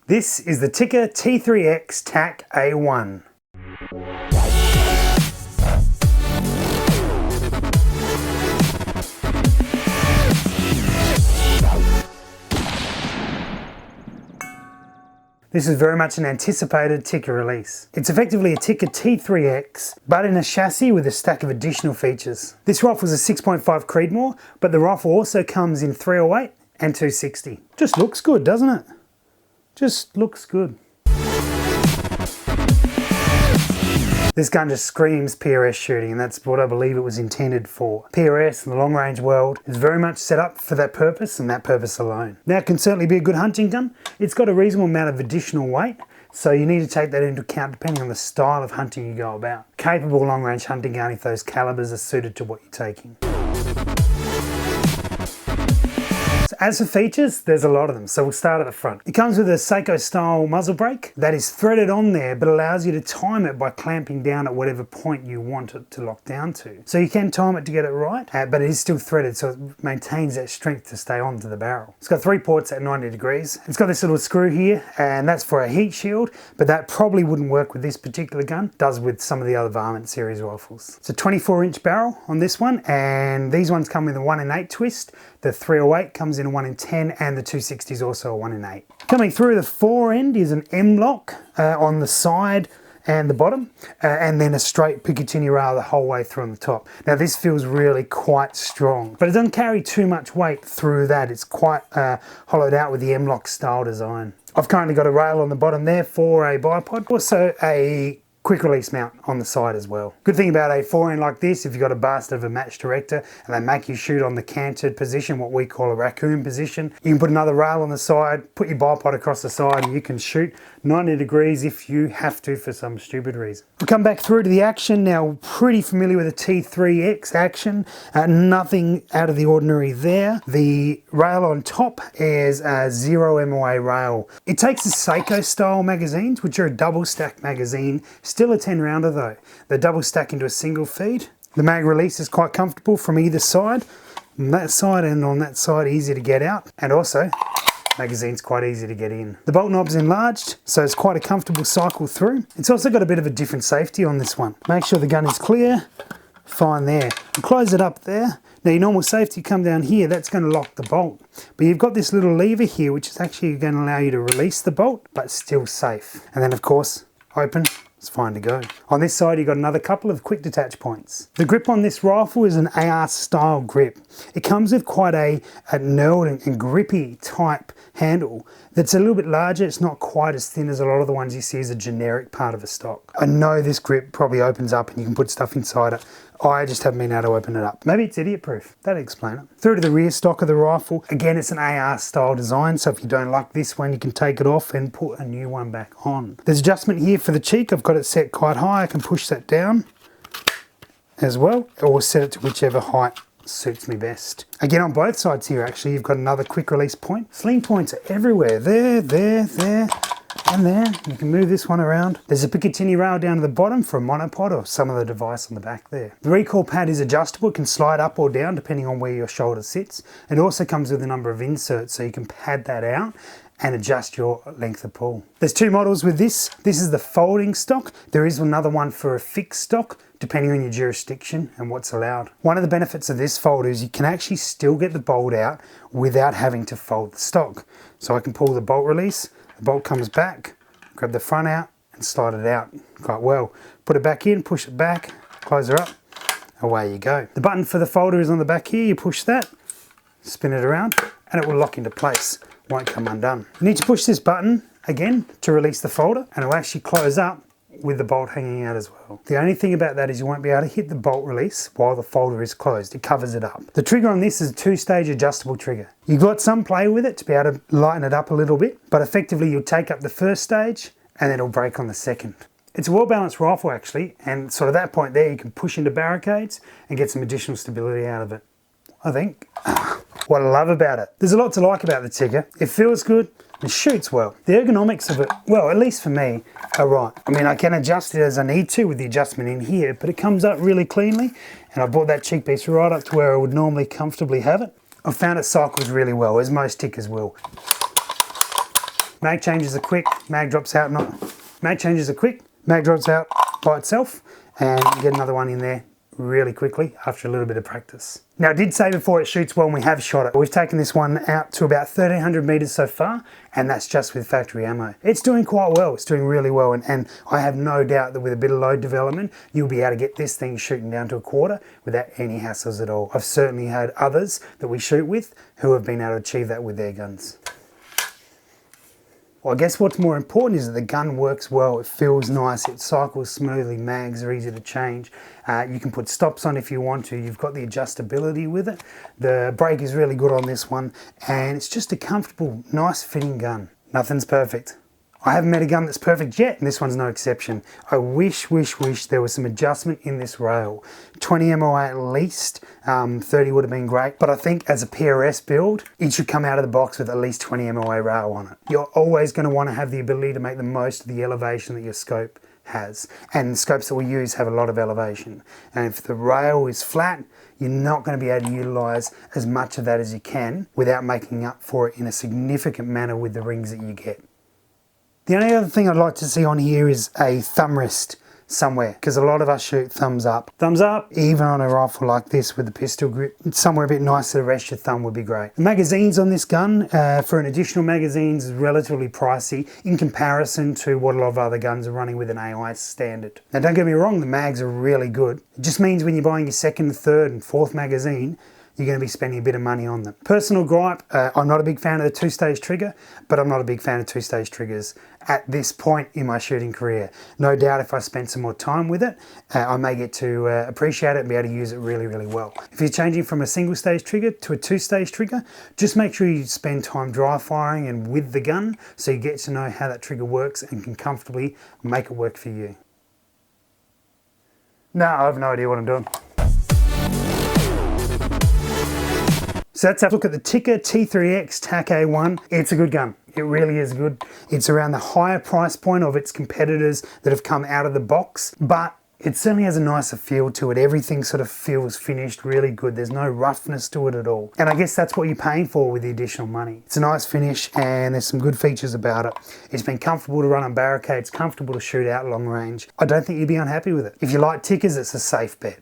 This is the Tikka T3x Tac A1. This is very much an anticipated Tikka release. It's effectively a Tikka T3x, but in a chassis with a stack of additional features. This rifle is a 6.5 Creedmoor, but the rifle also comes in 308 and 260. Just looks good, doesn't it? Just looks good. This gun just screams PRS shooting, and that's what I believe it was intended for. PRS in the long range world is very much set up for that purpose and that purpose alone. Now it can certainly be a good hunting gun. It's got a reasonable amount of additional weight, so you need to take that into account depending on the style of hunting you go about. Capable long range hunting gun if those calibers are suited to what you're taking. As for features, there's a lot of them, so we'll start at the front. It comes with a Seiko style muzzle brake that is threaded on there, but allows you to time it by clamping down at whatever point you want it to lock down to. So you can time it to get it right, but it is still threaded, so it maintains that strength to stay onto the barrel. It's got 3 ports at 90 degrees. It's got this little screw here, and that's for a heat shield, but that probably wouldn't work with this particular gun. It does with some of the other Varmint series rifles. It's a 24-inch barrel on this one, and these ones come with a 1 in 8 twist. The 308 comes in a 1 in 10, and the 260 is also a 1 in 8. Coming through the Forend is an M-lock on the side and the bottom, and then a straight Picatinny rail the whole way through on the top. Now this feels really quite strong, but it doesn't carry too much weight through that. It's quite hollowed out with the M-lock style design. I've currently got a rail on the bottom there for a bipod, also a quick release mount on the side as well. Good thing about a Forend like this, if you've got a bastard of a match director and they make you shoot on the canted position, what we call a raccoon position, you can put another rail on the side, put your bipod across the side, and you can shoot 90 degrees if you have to for some stupid reason. We'll come back through to the action now. Pretty familiar with the T3X action, nothing out of the ordinary there. The rail on top is a 0 MOA rail. It takes the Seiko style magazines, which are a double stack magazine. Still a 10 rounder though. They double stack into a single feed. The mag release is quite comfortable from either side. On that side and on that side, easy to get out. And also, magazine's quite easy to get in. The bolt knob's enlarged, so it's quite a comfortable cycle through. It's also got a bit of a different safety on this one. Make sure the gun is clear. Fine there. And close it up there. Now your normal safety come down here, that's going to lock the bolt. But you've got this little lever here, which is actually going to allow you to release the bolt, but still safe. And then of course, open. It's fine to go. On this side, you've got another couple of quick detach points. The grip on this rifle is an AR style grip. It comes with quite a knurled and grippy type handle that's a little bit larger. It's not quite as thin as a lot of the ones you see as a generic part of a stock. I know this grip probably opens up and you can put stuff inside it. I just haven't been able to open it up. Maybe it's idiot proof. That'd explain it. Through to the rear stock of the rifle. Again, it's an AR style design, so if you don't like this one, you can take it off and put a new one back on. There's adjustment here for the cheek. I've got it set quite high. I can push that down as well, or set it to whichever height suits me best. Again, on both sides here, actually, you've got another quick release point. Sling points are everywhere. There, and there. You can move this one around. There's a Picatinny rail down to the bottom for a monopod or some of the device on the back there. The recoil pad is adjustable. It can slide up or down depending on where your shoulder sits. It also comes with a number of inserts, so you can pad that out and adjust your length of pull. There's 2 models with this. This is the folding stock. There is another one for a fixed stock, depending on your jurisdiction and what's allowed. One of the benefits of this folder is you can actually still get the bolt out without having to fold the stock. So I can pull the bolt release, the bolt comes back, grab the front out and slide it out quite well. Put it back in, push it back, close her up, away you go. The button for the folder is on the back here. You push that, spin it around, and it will lock into place. Won't come undone. You need to push this button again to release the folder, and it will actually close up with the bolt hanging out as well. The only thing about that is you won't be able to hit the bolt release while the folder is closed. It covers it up. The trigger on this is a 2-stage adjustable trigger. You've got some play with it to be able to lighten it up a little bit, but effectively you'll take up the first stage and then it'll break on the second. It's a well-balanced rifle actually, and sort of that point there you can push into barricades and get some additional stability out of it, I think. What I love about it. There's a lot to like about the Tikka. It feels good. It shoots well. The ergonomics of it, well, at least for me, are right. I mean, I can adjust it as I need to with the adjustment in here, but it comes up really cleanly, and I brought that cheek piece right up to where I would normally comfortably have it. I found it cycles really well, as most Tikkas will. Mag changes are quick, mag drops out mag changes are quick, mag drops out by itself, and you get another one in there really quickly after a little bit of practice. Now, I did say before it shoots well and we have shot it. We've taken this one out to about 1,300 meters so far, and that's just with factory ammo. It's doing quite well, it's doing really well, and I have no doubt that with a bit of load development, you'll be able to get this thing shooting down to a quarter without any hassles at all. I've certainly had others that we shoot with who have been able to achieve that with their guns. Well, I guess what's more important is that the gun works well, it feels nice, it cycles smoothly, mags are easy to change. You can put stops on if you want to, you've got the adjustability with it. The brake is really good on this one, and it's just a comfortable, nice fitting gun. Nothing's perfect. I haven't met a gun that's perfect yet, and this one's no exception. I wish there was some adjustment in this rail. 20 MOA at least, 30 would have been great, but I think as a PRS build, it should come out of the box with at least 20 MOA rail on it. You're always going to want to have the ability to make the most of the elevation that your scope has, and the scopes that we use have a lot of elevation. And if the rail is flat, you're not going to be able to utilise as much of that as you can without making up for it in a significant manner with the rings that you get. The only other thing I'd like to see on here is a thumb rest somewhere, because a lot of us shoot thumbs up. Thumbs up, even on a rifle like this with the pistol grip, somewhere a bit nicer to rest your thumb would be great. The magazines on this gun, for an additional magazines, is relatively pricey in comparison to what a lot of other guns are running with an AI standard. Now don't get me wrong, the mags are really good. It just means when you're buying your second, third and fourth magazine, you're going to be spending a bit of money on them. Personal gripe, I'm not a big fan of the two-stage trigger, but I'm not a big fan of two-stage triggers at this point in my shooting career. No doubt if I spent some more time with it, I may get to appreciate it and be able to use it really, really well. If you're changing from a single-stage trigger to a two-stage trigger, just make sure you spend time dry firing and with the gun so you get to know how that trigger works and can comfortably make it work for you. No, I have no idea what I'm doing. So let's have a look at the Tikka T3x Tac A1. It's a good gun. It really is good. It's around the higher price point of its competitors that have come out of the box, but it certainly has a nicer feel to it. Everything sort of feels finished really good. There's no roughness to it at all. And I guess that's what you're paying for with the additional money. It's a nice finish and there's some good features about it. It's been comfortable to run on barricades, comfortable to shoot out long range. I don't think you'd be unhappy with it. If you like Tikkas, it's a safe bet.